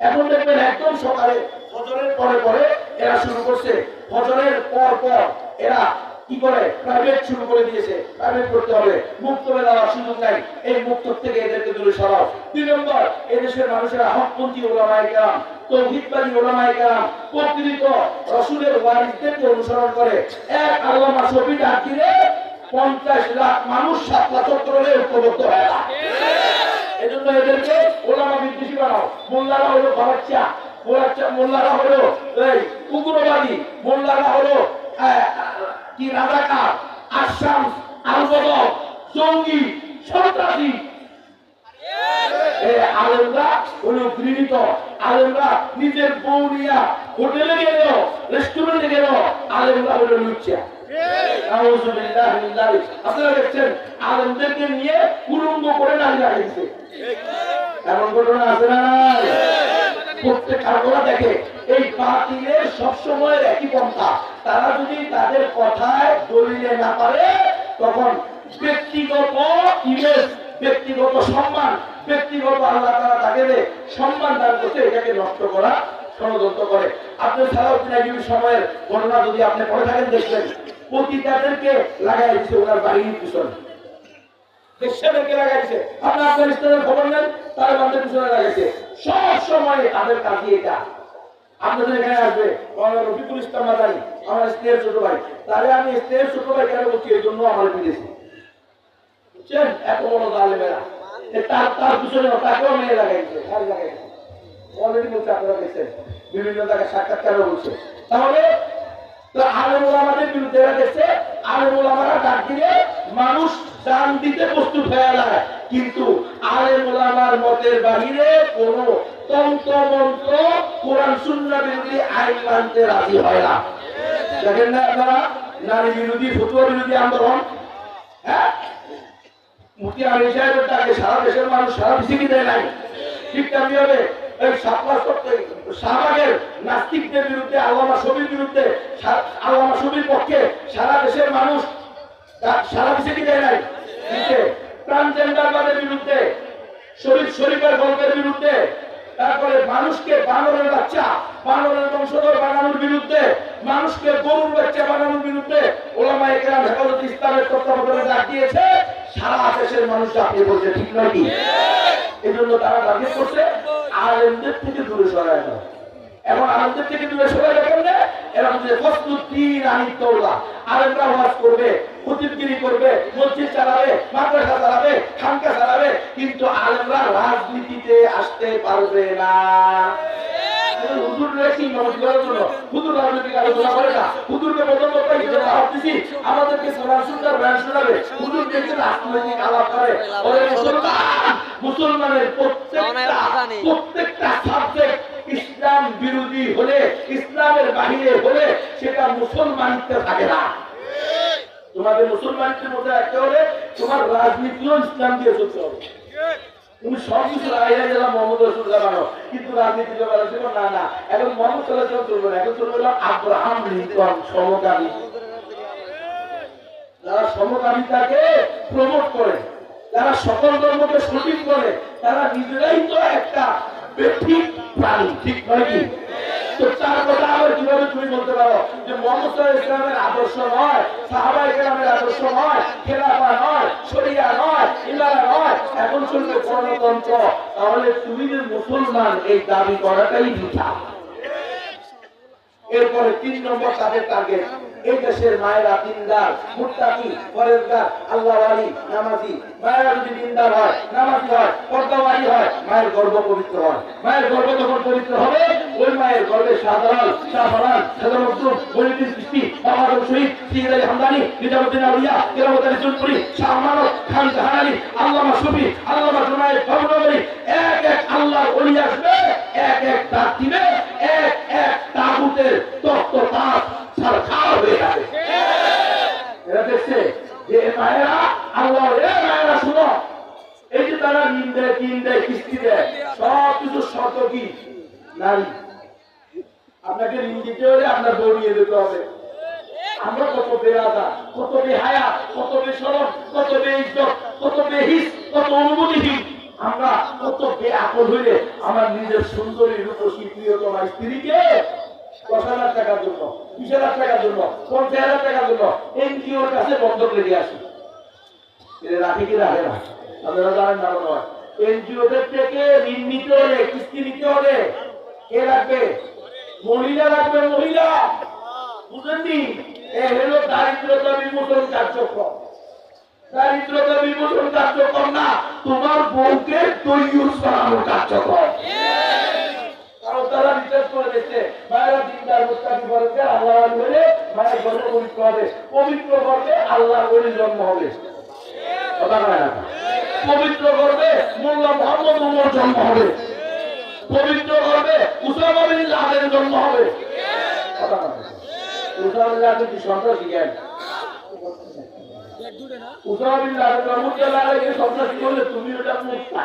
এখন দেখবেন একদম সকালে ফজরের পরে পরে এরা শুরু করছে, ফজরের পর পর এরা কি করে প্রাইভেট শুরু করে দিয়েছে, প্রাইভেট করতে হবে, মুক্ত হয়ে যাওয়ার সুযোগ নাই। এই মুক্ত থেকে এদেরকে দূরে সরাও। 2 নম্বর, এদেশের মানুষেরা হকপন্থী ওলামায়ে কেরাম, তৌহিদবাদী ওলামায়ে কেরাম, প্রকৃত রাসূলের ওয়ারিসদেরকে অনুসরণ করে। এক আল্লামা শফি ডাক দিলে 50 লাখ মানুষ 7 লাখ চত্বরে ঐক্যবদ্ধ হয় না। এজন্য এদেরকে ওলামা বিদ্বেষী বানাও। মোল্লারা হলো বাচ্চা, মোল্লারা হলো এই উগ্রবাদী, মোল্লারা হলো কি রাজাকার, আসাম, আলবদর, জঙ্গি, সন্ত্রাসী। আলেমরা হলো ঘৃণিত। আলেমরা নিজের বউ নিয়া হোটেলে গেল, রেস্টুরেন্টে গেল, আলেমরা হলো লুচ্চা। আপনারা দেখছেন আলেমদেরকে নিয়ে কুলঙ্গ করে নারী লাগিয়েছে। এমন ঘটনা আছে না? প্রত্যেক আলোরা দেখে এই বাতিলের সবসময় একই পন্থা। তারা যদি তাদের কথায় দলিলে না পারে, তখন ব্যক্তিগত ইমেজ, ব্যক্তিগত সম্মান, ব্যক্তিগত আল্লাহ তারা তাকে সম্মান দান করছে, এটাকে নষ্ট করা ষড়যন্ত্র করে। আপনি সালাউদ্দিন আইয়ুবী সময়ের ঘটনা যদি আপনি পড়ে থাকেন, দেখবেন পতিতাদেরকে লাগাই দিচ্ছে ওনার বাড়ির পিছনে, দেশকে লাগাইছে। আপনি আফগানিস্তানের খবর নেন, তালেবানদের পিছনে লাগাইছে। সব সময় তাদের কাজই এটা। আপনাদের এখানে আসবে রফিকুল ইসলাম মাদানী, আমার স্নেহের ছোট ভাই। তাহলে আমি স্নেহের ছোট ভাই কেন বলছি, এই জন্য আমার বিদেশি, বুঝছেন? এত বড় জালেমেরা, তার পিছনে তাকেও মেয়ে লাগাইছে, অলরেডি বলছে, আপনারা দেখছেন বিভিন্ন জায়গায় সাক্ষাৎকারও বলছে। তাহলে আলেম ওলামাদের বিরুদ্ধে এরা দেখছে, আলেম ওলামারা ডাক দিলে মানুষ জান দিতে প্রস্তুত হয়ে যায়, কিন্তু আলেম ওলামার মতের বাহিরে কোন তন্ত্র কোরআন সুন্নাহ বিরোধী আইন মানতে রাজি হয় না। দেখেন না আপনারা, নারী বিরোধী, ফতুয়া বিরোধী আন্দোলন, হ্যাঁ, মুফতি আলী সাহেবের ডাকে সারা দেশের মানুষ সারা পৃথিবী দেয় নাই। ঠিক তেমনি হবে এই শাহবাগের নাস্তিকদের বিরুদ্ধে, আল্লামা শফির বিরুদ্ধে, আল্লামা শফির পক্ষে সারা দেশের মানুষ সারা পৃথিবী দেয় নাই। ট্রান্সজেন্ডারবাদের বিরুদ্ধে, শরীফের গল্পের বিরুদ্ধে, তারপরে মানুষকে বানরের বাচ্চা, বানরের বংশধর বানানোর বিরুদ্ধে, মানুষকে গরুর বাচ্চা বানানোর বিরুদ্ধে ওলামায়ে কেরাম হেফাজতে ইসলামের তত্ত্বাবধানে ডাক দিয়েছে। সারা দেশের মানুষ ঝাঁপিয়ে পড়ছে, ঠিক নয় কি? এই জন্য তারা টার্গেট করছে আলেমদের থেকে দূরে সরায় না। এখন আলেমদের থেকে দূরে সরায় যাবেন না, এরা হচ্ছে ফসলুদ্দিন আনিদ দৌলা। আলেমরা ওয়াজ করবে, খতিবগিরি করবে, মসজিদ চালাবে, মাদ্রাসা চালাবে, খানকা চালাবে, কিন্তু আলেমরা রাজনীতিতে আসতে পারবে না। হুজুর রেখি নমস্কার করার জন্য হুজুর রাজনৈতিক আলোচনা করে না, হুজুরকে বদল করতে হিসেবে ভাবতেছি আমাদেরকে কোরআন সুন্নাহর বয়ান শোনাবে, হুজুর দেখে রাজনৈতিক আলাপ করে। ওরে মুসলমানের প্রত্যেকটা সাবজেক্ট ইসলাম বিরোধী হলে, ইসলামের বাহিরে হলে সেটা মুসলমানিতে থাকে না। তোমাদের মুসলমানদের মধ্যে রাখতে হলে তোমার রাজনীতিও ইসলাম দিয়ে চলতে হবে। তুমি সব কিছু রাইয়া গেলাম মোহাম্মদ রাসূলুল্লাহ বানো, কিন্তু রাজনীতি না না, এখন মোহাম্মদ সাল্লাল্লাহু আলাইহি ওয়াসাল্লাম চলবে না, এখন চলবে আব্রাহাম লিঙ্কন সমকামী। যারা সমকামিতাকে প্রমোট করে, যারা সকল ধর্মকে সঠিক করে, তারা নিজেরাই তো একটা বেঠিক প্রাণী, ঠিক নয় কি? তো তার কথা আবার কিভাবে তুমি বলতে পারো যে মুহাম্মদ সাল্লাল্লাহু আলাইহি ওয়াসাল্লামের আদর্শ নয়, সাহাবায়ে কেরামের আদর্শ নয়, খেলাফা নয়, শরিয়া নয়, ইমারা নয়, এখন চলবে গণতন্ত্র? তাহলে তুমি যে মুসলমান এই দাবি করাটাই মিথ্যা। এরপরে ৩ নম্বর তাদের টার্গেট, এই দেশের মায়েরা দিনদার, মুত্তাকি, পরেজগার, আল্লাহওয়ালি, নামাজি। মায়েরা যদি দিনদার হয়, নামাজি হয়, পর্দাওয়ালি হয়, মায়ের গর্ভ পবিত্র হয়। মায়ের গর্ভ যখন পবিত্র হবে, ওই মায়ের গর্ভে শাহজালাল, শাহফরান, শাহজালাল মকদুম, মঈনুদ্দিন চিশতি, বাহাদুর শহীদ, সৈয়দ আলী হামদানি, নিজামুদ্দিন আউলিয়া, কেরামত আলী জুনপুরি, শাহ আমানত খান জাহানানি, আল্লামা শফি, আল্লামা জুনায়েদ বাবুনগরী, এক এক আল্লাহর ওলি আসবে, এক এক ডাক দিবে, এক এক তাগুতের তত্ত্ব তাপ সরকার হয়ে যাবে। এরা দেখছে যে মায়েরা, আল্লাহ রে মায়েরা শুনো, এই যে তারা ঋণ দেয়, দিন দেয়, কিস্তি দেয়, সব কিছু শর্ত কি? নারী। আপনাকে ঋণ দিতে হলে আপনার বউ নিয়ে যেতে হবে। আমরা কত বেরাদা, কত বেহায়া, কত বেশরম, কত বেইজ্জত, কত বেহিস, কত অনুমতিহীন, আমরা কত বেআকল হইলে আমার নিজের সুন্দরী রূপসী প্রিয়তমা স্ত্রীকে 10,000 টাকার জন্য, 20,000 টাকার জন্য, 50,000 টাকার জন্য এনজিওর কাছে বন্ধক রেখে আসি। রাখে কি রাখে না? আপনারা জানেন না নয়, এনজিওদের থেকে ঋণ নিতে হলে, কিস্তি নিতে হলে কে রাখবে? মহিলা রাখবে। মহিলা, বুঝেননি? এ হলো দারিদ্রতা বিমোচন কার্যক্রম। দারিদ্রতা বিমোচন কার্যক্রম না, তোমার বউকে তৈয়ুস বানানোর কার্যক্রম। কারণ তারা রিসার্চ করে দেখছে মায়েরা দিনদার, মুত্তাকি, পরেজগার, আল্লাহওয়ালি হলে মায়ের গর্ভ পবিত্র হবে, পবিত্র গর্ভে আল্লাহর ওলির জন্ম হবে। কথা কয় না? পবিত্র গর্ভে মোল্লা মুহাম্মদ ওমর জন্ম হবে, পবিত্র গর্ভে উসামা বিন লাদেন জন্ম হবে। কথা কয় না? উসামা বিন লাদেন কি সন্ত্রাসী? জ্ঞান উসামা বিন লাদেন রহমতুল্লাহ আলাইহি সন্ত্রাসী হলে তুমি ওটা মুক্তা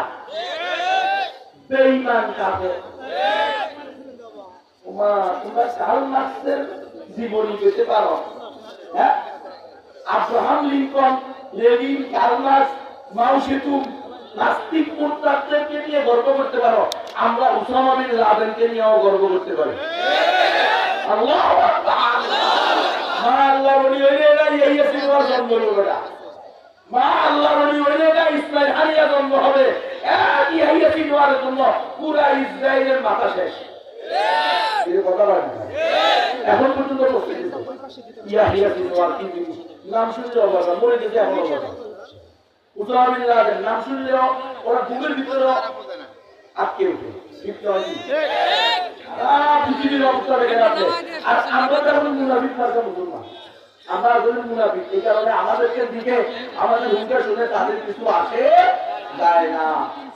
বেঈমান কাফের। তোমরা কার্ল মার্কসের জীবনী পেতে পারো, হ্যাঁ? Abraham Lincoln, Lenin, Karl Marx, মাও সেতুং, নাস্তিক মুরতাদদেরকে নিয়ে গর্ব করতে পারো। আমরা উসামা বিন লাদেনকে নিয়েও গর্ব করতে পারি। আল্লাহু আকবার। মা আল্লাহর ওলি হইলে এরা ইয়াহিয়া সিনওয়ার জন্ম হবে না। মা আল্লাহর ওলি হইলে এরা ইসমাইল হানিয়া জন্ম হবে। এক ইয়াহিয়া সিনওয়ারের জন্য পুরা ইসরায়েলের মাথা শেষ। এই কথা বলেন না। এখন পর্যন্ত ইয়াহিয়া সিনওয়ার কি নাম শুনলে অবাক, মরে গেছে এখন অবাক। উসামা বিন লাদেন নাম শুনলেও ওরা বুকের ভিতরে আটকে উঠে। পৃথিবীর অবস্থা দেখে আপনি। আর আমরা তেমন মুনাফিক মার্কা মুসলমান, আমরা আসলে মুনাফিক। এই কারণে আমাদেরকে দিকে আমাদের হুঙ্কার শুনে তাদের কিছু আসে যায় না।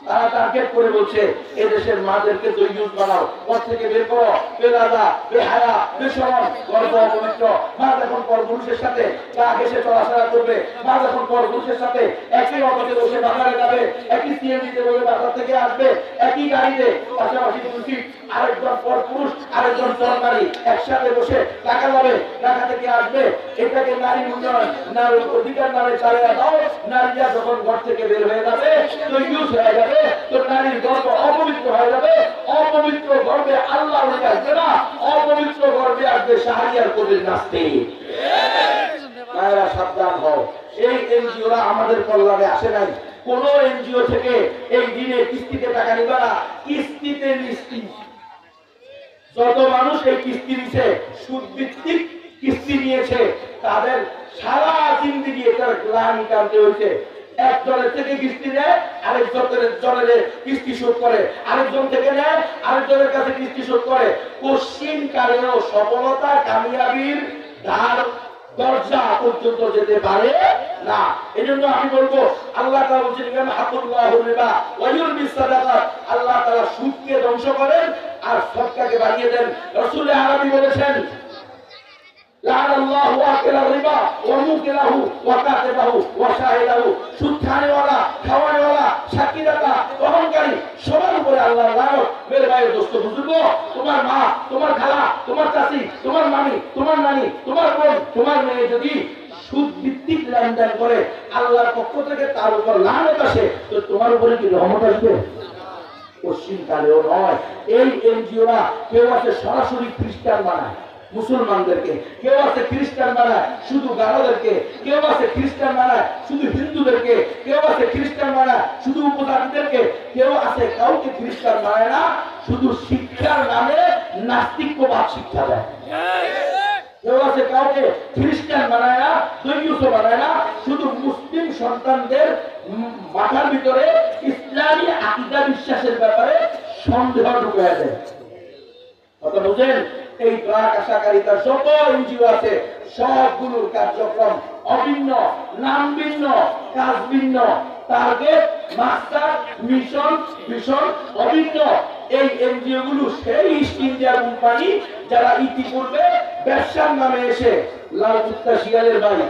তারা টার্গেট করে বলছে এদেশের মাদেরকে তৈয়ুস বানাও, ঘর থেকে বের করো, বেলাদা, বেহায়া, বেশরম, গর্ভ অপবিত্র। মা যখন পরপুরুষের সাথে গা ঘেঁষে চলাফেরা করবে, মা যখন পরপুরুষের সাথে একই অটোতে বসে বাজারে যাবে, একই সিএনজিতে বসে বাজার থেকে আসবে, একই গাড়িতে পাশাপাশি দুটি আরেকজন পরপুরুষ আরেকজন সরকারি একসাথে বসে টাকা যাবে, টাকা থেকে আসবে, এটাকে নারী উন্নয়ন, নারীর অধিকার নামে চালিয়ে দাও। নারীরা যখন ঘর থেকে বের হয়ে যাবে, তৈয়ুস হয়ে যাবে, তো নারীর গর্ভ অপবিত্র হয়ে যাবে। অপবিত্র গর্ভে আল্লাহ আসবে না, অপবিত্র গর্ভে আসবে শাহরিয়ার কবির নাস্তি। মায়েরা সাবধান হও। এই এনজিওরা আমাদের কল্যাণে আসে নাই। কোন এনজিও থেকে এই দিনে কিস্তিতে টাকা নিবে না, কিস্তিতে মিষ্টি। যত মানুষ এই কিস্তি নিছে, সুদ ভিত্তিক কিস্তি নিয়েছে, তাদের সারা জিন্দেগি এটার গ্লানি টানতে হয়েছে। একজনের থেকে কিস্তি নেয়, আরেকজনের কিস্তি শোধ করে, আরেকজন থেকে নেয়, আরেকজনের কাছে কিস্তি শোধ করে। কোশ্চিন কালেও সফলতা, কামিয়াবির ধার দরজা পর্যন্ত যেতে পারে না। এই জন্য আমি বলবো, আল্লাহ তাআলা বলেছেন হাকুল্লাহুর রিবা ওয়া ইউরবিস সাদাকাত, আল্লাহ তাআলা সুদকে ধ্বংস করেন আর সদকাকে বাড়িয়ে দেন। রাসূল আরবি বলেছেন لعن الله واكل الربا وموكله وكاتبه وشاهده সুদ খানেওয়ালা খাওয়ানেওয়ালা সাক্ষীদাতা গ্রহণকারী সবার উপরে আল্লাহর লানত। মেরে ভাইয়ের দোস্ত বুজুর্গ, তোমার মা, তোমার খালা, তোমার চাচি, তোমার মামি, তোমার নানি, তোমার বোন, তোমার মেয়ে যদি সুদ ভিত্তিক লেনদেন করে আল্লাহর পক্ষ থেকে তার উপর লানত আসে, তো তোমার উপরে কি রহমত আসবে? পশ্চিমকালেও নয়। এই এনজিওরা কেউ আছে সরাসরি খ্রিস্টান বানায় মুসলমানদেরকে, কেউ আছে খ্রিস্টান বানায় শুধু গারোদেরকে, কেউ আছে খ্রিস্টান বানায় শুধু হিন্দুদেরকে, কেউ আছে খ্রিস্টান বানায় শুধু উপজাতিদেরকে, কেউ আছে কাউকে খ্রিস্টান বানায় না, শুধু শিক্ষার নামে নাস্তিক্যবাদ শিক্ষা দেয়। কেউ আছে কাউকে খ্রিস্টান বানায় না, দৈবীয় বানায় না, শুধু মুসলিম সন্তানদের মাথার ভিতরে ইসলামী আকীদা বিশ্বাসের ব্যাপারে সন্দেহ ঢুকিয়ে দেয়। কথা বুঝেন? এই ড্রাগ আশাকারিতা যত এনজিও আছে সবগুলোর কার্যক্রম অভিন্ন, নাম ভিন্ন, কাজ ভিন্ন, টার্গেট, মাস্টার, মিশন, ভিশন অভিন্ন। এই এনজিও গুলো সেই ইস্ট ইন্ডিয়া কোম্পানি যারা ইতিপূর্বে ব্যবসার নামে এসে লাল কুত্তা শিয়ালের বাড়ি,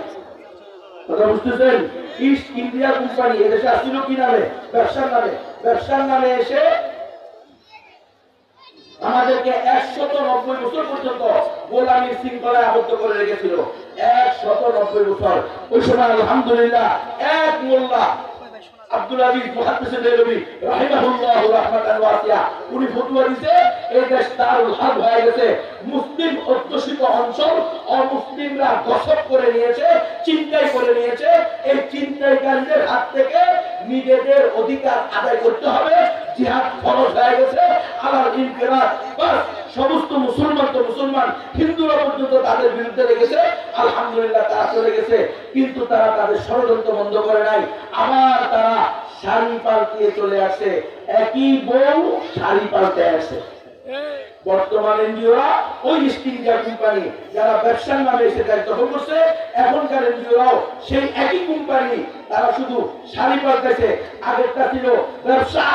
কথা বুঝতেছেন? ইস্ট ইন্ডিয়া কোম্পানি এদেশে আসছিল কি নামে? ব্যবসার নামে এসে আমাদেরকে 190 বছর পর্যন্ত গোলামীর শৃঙ্খলায় আবদ্ধ করে রেখেছিল। 190 বছর। ওই সময় আলহামদুলিল্লাহ এক মোল্লা আব্দুল আজিজ মুহাদ্দিস দেলবি রাহিমাহুল্লাহ রাহমাতান ওয়াসিয়া উনি ফতোয়া দিয়েছে এই দেশ দারুল হারব হয়ে গেছে, মুসলিম অধ্যুষিত অঞ্চল অমুসলিমরা দখল করে নিয়েছে, চিন্তাই করে নিয়েছে। এই চিন্তাইকারীদের হাত থেকে নিজেদের অধিকার আদায় করতে হবে, জিহাদ ফরজ হয়ে গেছে, আলাল ইনফিরাদ। বাস সমস্ত মুসলমান তো মুসলমান, হিন্দুরা পর্যন্ত তাদের বিরুদ্ধে লেগেছে। আলহামদুলিল্লাহ তারা চলে গেছে, কিন্তু তারা তাদের ষড়যন্ত্র বন্ধ করে নাই। আবার তারা শাড়ি পাল্টিয়ে চলে আসে, একই বউ শাড়ি পাল্টে আসে। বর্তমান এনজিওরা ওই ইস্ট ইন্ডিয়া কোম্পানি যারা ব্যবসার নামে এসে দায়িত্ব করছে, এখনকার এনজিওরাও সেই একই কোম্পানি, তারা শুধু শাড়ি পাল্টেছে। আগেরটা ছিল ব্যবসা,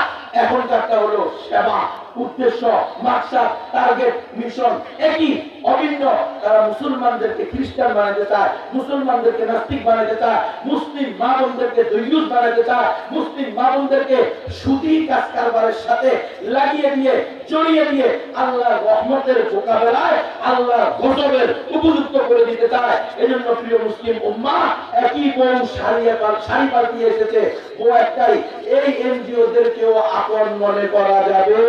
এখনকারটা হলো সেবা। উদ্দেশ্য, মাকসাদ, টার্গেট, মিশন একই, অভিন্ন। তারা মুসলমানদেরকে খ্রিস্টান বানাতে চায়, মুসলমানদেরকে নাস্তিক বানাতে চায়, মুসলিম মা বোনদেরকে দৈয়ুস বানাতে চায়, মুসলিম মা বোনদেরকে সুদী কাজ কারবারের সাথে লাগিয়ে দিয়ে, জড়িয়ে দিয়ে আল্লাহর রহমতের মোকাবেলায় আল্লাহর গজবের উপযুক্ত করে দিতে চায়। এজন্য প্রিয় মুসলিম উম্মাহ, একই বউ শাড়ি পাল্টিয়ে এসেছে, বউ একটাই। এই এনজিওদেরকেও আপন মনে করা যাবে।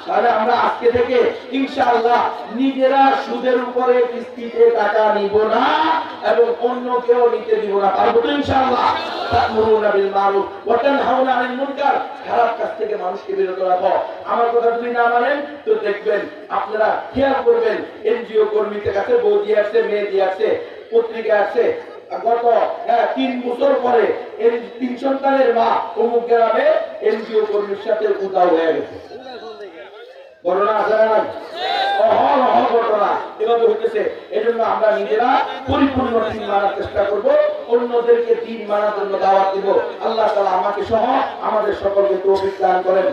তাহলে আমরা আজকে থেকে ইনশাআল্লাহ নিজেরা সুদের উপরে কিস্তিতে টাকা নিব না এবং অন্য কেউ নিতে দিব না। পারবো তো ইনশাআল্লাহ? তা'মুরুনা বিল মারুফ ওয়া তানহাউনা আনিল মুনকার। খারাপ কাজ থেকে মানুষকে বিরত রাখো। আমার কথা যদি না মানেন তো দেখবেন, আপনারা খেয়াল করবেন, এনজিও কর্মীদের কাছে বউ দিয়ে আসছে, মেয়ে দিয়ে আসছে, পত্রিকা আসছে, গত 3 বছর পরে এই 3 সন্তানের মা অমুক গ্রামে এনজিও কর্মীর সাথে উদাও হয়ে গেছে। ঘটনা আছে না নাই? ঘটনা এভাবে হইতেছে। এজন্য আমরা নিজেরা পরিপূর্ণ দিন মানার চেষ্টা করব, অন্যদেরকে দিন মানার জন্য দাওয়াত দিব। আল্লাহ তাআলা আমাকে সহ আমাদের সকলকে তৌফিক দান করেন।